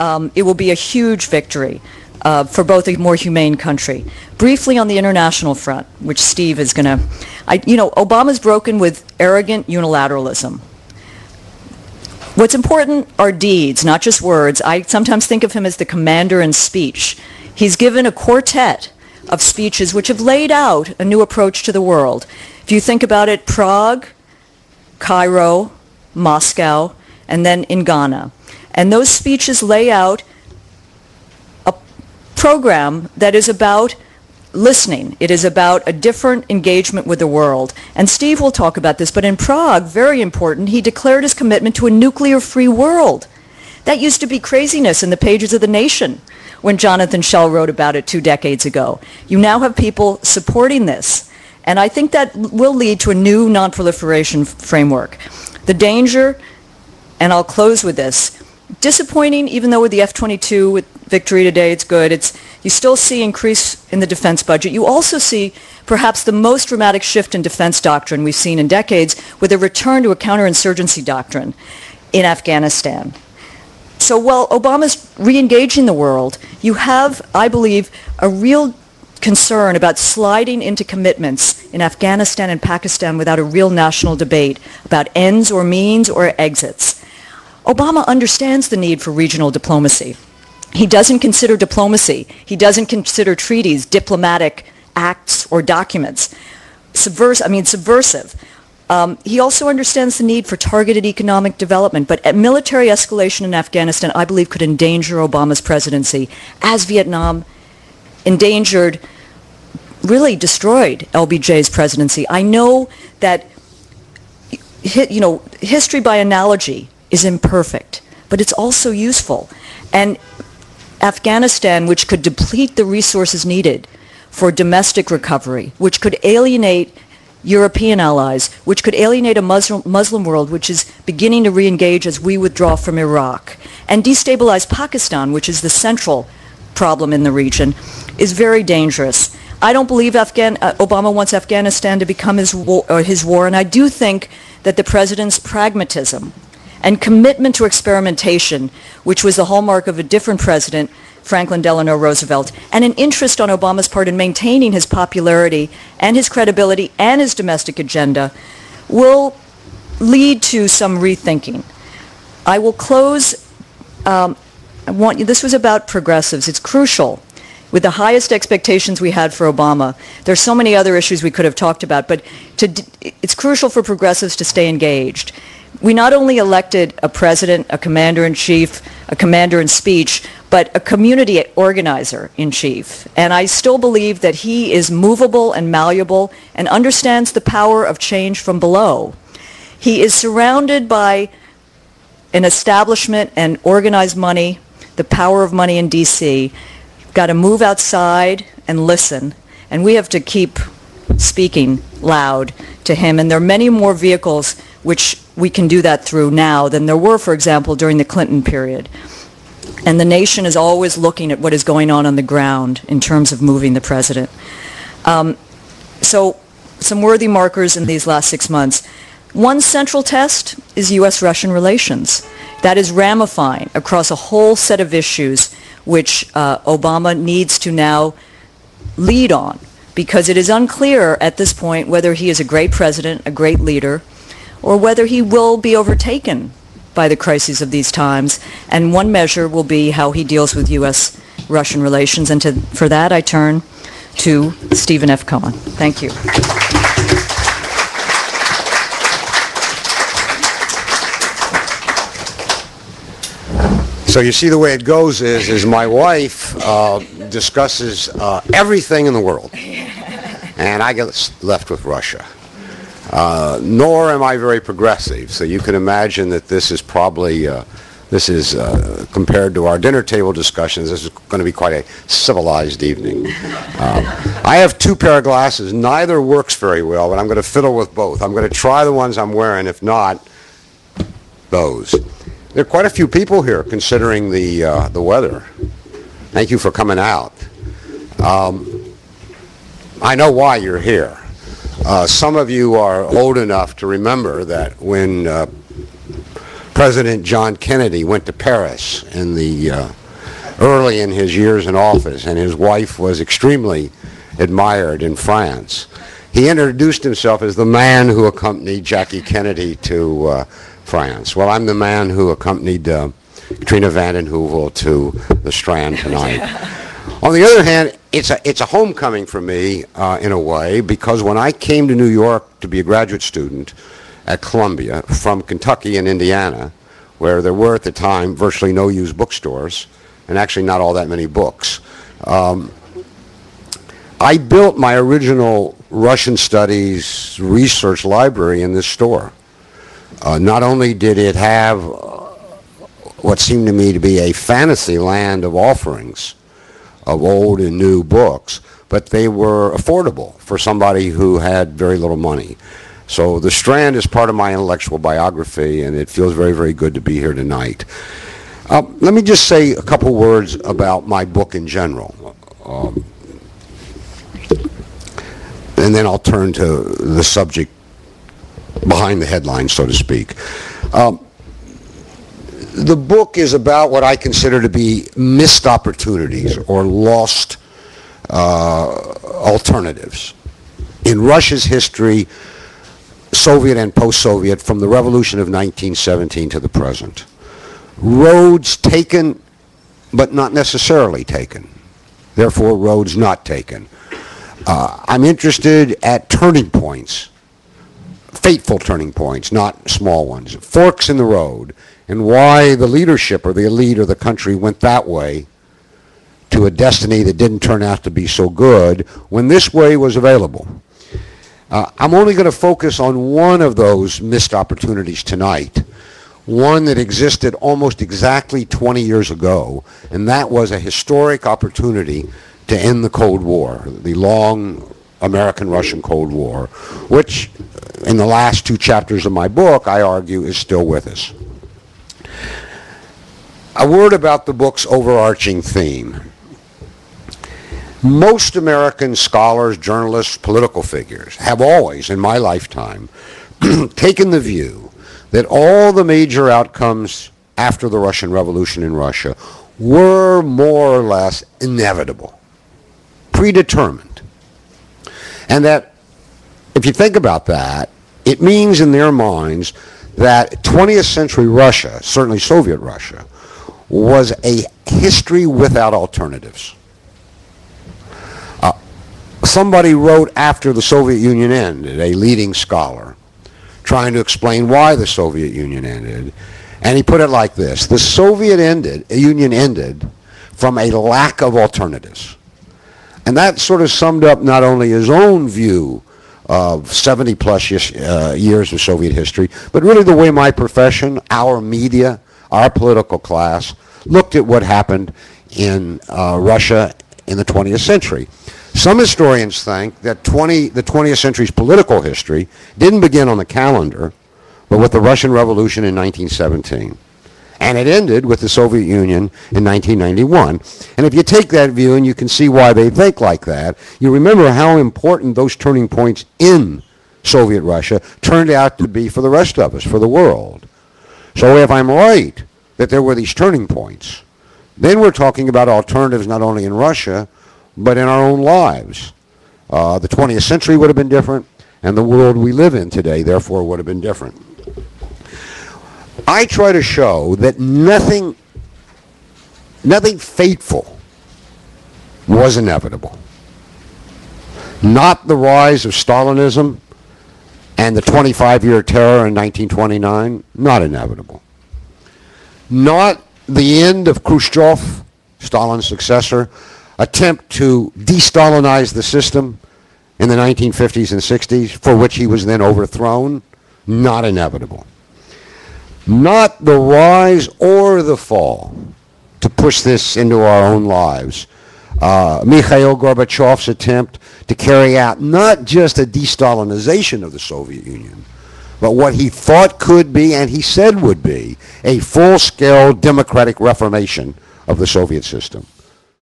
it will be a huge victory for both a more humane country. Briefly on the international front, which Steve is going to, Obama's broken with arrogant unilateralism. What's important are deeds, not just words. I sometimes think of him as the commander in speech. He's given a quartet of speeches which have laid out a new approach to the world. If you think about it, Prague, Cairo, Moscow, and then in Ghana. And those speeches lay out a program that is about listening. It is about a different engagement with the world. And Steve will talk about this, but in Prague, very important, he declared his commitment to a nuclear-free world. That used to be craziness in the pages of The Nation when Jonathan Schell wrote about it 2 decades ago. You now have people supporting this. And I think that will lead to a new non-proliferation framework. The danger, and I'll close with this, disappointing, even though with the F-22, with victory today, it's good. You still see increase in the defense budget. You also see perhaps the most dramatic shift in defense doctrine we've seen in decades with a return to a counterinsurgency doctrine in Afghanistan. So while Obama's re-engaging the world, you have, I believe, a real concern about sliding into commitments in Afghanistan and Pakistan without a real national debate about ends or means or exits. Obama understands the need for regional diplomacy. He doesn't consider diplomacy. He doesn't consider treaties, diplomatic acts or documents subversive. He also understands the need for targeted economic development, but military escalation in Afghanistan, I believe, could endanger Obama's presidency, as Vietnam endangered, really destroyed LBJ's presidency. I know that, history by analogy is imperfect, but it's also useful. And Afghanistan, which could deplete the resources needed for domestic recovery, which could alienate European allies, which could alienate a Muslim world which is beginning to re-engage as we withdraw from Iraq, and destabilize Pakistan, which is the central problem in the region, is very dangerous. I don't believe Obama wants Afghanistan to become his war, and I do think that the president's pragmatism and commitment to experimentation, which was the hallmark of a different president, Franklin Delano Roosevelt, and an interest on Obama's part in maintaining his popularity and his credibility and his domestic agenda, will lead to some rethinking. I will close. This was about progressives. It's crucial. With the highest expectations we had for Obama, there's so many other issues we could have talked about, but it's crucial for progressives to stay engaged. We not only elected a president, a commander-in-chief, a commander-in-speech, but a community organizer-in-chief. And I still believe that he is movable and malleable and understands the power of change from below. He is surrounded by an establishment and organized money, the power of money in D.C. Got to move outside and listen, and we have to keep speaking loud to him. And there are many more vehicles which we can do that through now than there were, for example, during the Clinton period. And the nation is always looking at what is going on the ground in terms of moving the president. So some worthy markers in these last 6 months. One central test is U.S.-Russian relations. That is ramifying across a whole set of issues which Obama needs to now lead on, because it is unclear at this point whether he is a great president, a great leader, or whether he will be overtaken by the crises of these times. And one measure will be how he deals with U.S.-Russian relations. And for that, I turn to Stephen F. Cohen. Thank you. So you see, the way it goes is my wife discusses everything in the world, and I get left with Russia. Nor am I very progressive, so you can imagine that this is probably, compared to our dinner table discussions, this is going to be quite a civilized evening. I have 2 pair of glasses. Neither works very well, but I'm going to fiddle with both. I'm going to try the ones I'm wearing. If not, those. There are quite a few people here considering the weather. Thank you for coming out. I know why you're here. Some of you are old enough to remember that when President John Kennedy went to Paris in the early in his years in office, and his wife was extremely admired in France. He introduced himself as the man who accompanied Jackie Kennedy to France. Well, I'm the man who accompanied Katrina vanden Heuvel to the Strand tonight. On the other hand, it's a homecoming for me in a way, because when I came to New York to be a graduate student at Columbia from Kentucky and Indiana, where there were at the time virtually no used bookstores and actually not all that many books, I built my original Russian studies research library in this store. Not only did it have what seemed to me to be a fantasy land of offerings of old and new books, but they were affordable for somebody who had very little money. So the Strand is part of my intellectual biography, and it feels very, very good to be here tonight. Let me just say a couple words about my book in general. And then I'll turn to the subject behind the headline, so to speak. The book is about what I consider to be missed opportunities or lost alternatives in Russia's history, Soviet and post-Soviet, from the revolution of 1917 to the present. Roads taken, but not necessarily taken. Therefore, roads not taken. I'm interested at turning points, fateful turning points, not small ones, forks in the road, and why the leadership or the elite or the country went that way to a destiny that didn't turn out to be so good when this way was available. I'm only going to focus on one of those missed opportunities tonight, one that existed almost exactly 20 years ago, and that was a historic opportunity to end the Cold War, the long American-Russian Cold War, which in the last two chapters of my book, I argue, is still with us. A word about the book's overarching theme. Most American scholars, journalists, political figures have always, in my lifetime, taken the view that all the major outcomes after the Russian Revolution in Russia were more or less inevitable, predetermined. And that, if you think about that, it means in their minds that 20th century Russia, certainly Soviet Russia, was a history without alternatives. Somebody wrote after the Soviet Union ended, a leading scholar, trying to explain why the Soviet Union ended, and he put it like this: the Soviet Union ended from a lack of alternatives. And that sort of summed up not only his own view of 70-plus years of Soviet history, but really the way my profession, our media, our political class looked at what happened in Russia in the 20th century. Some historians think that the 20th century's political history didn't begin on the calendar, but with the Russian Revolution in 1917. And it ended with the Soviet Union in 1991. And if you take that view, and you can see why they think like that, you remember how important those turning points in Soviet Russia turned out to be for the rest of us, for the world. So if I'm right that there were these turning points, then we're talking about alternatives not only in Russia, but in our own lives. The 20th century would have been different, and the world we live in today, therefore, would have been different. I try to show that nothing fateful was inevitable. Not the rise of Stalinism and the 25-year terror in 1929, not inevitable. Not the end of Khrushchev, Stalin's successor, attempt to de-Stalinize the system in the 1950s and 60s, for which he was then overthrown, not inevitable. Not the rise or the fall, to push this into our own lives. Mikhail Gorbachev's attempt to carry out not just a de-Stalinization of the Soviet Union, but what he thought could be, and he said would be, a full-scale democratic reformation of the Soviet system.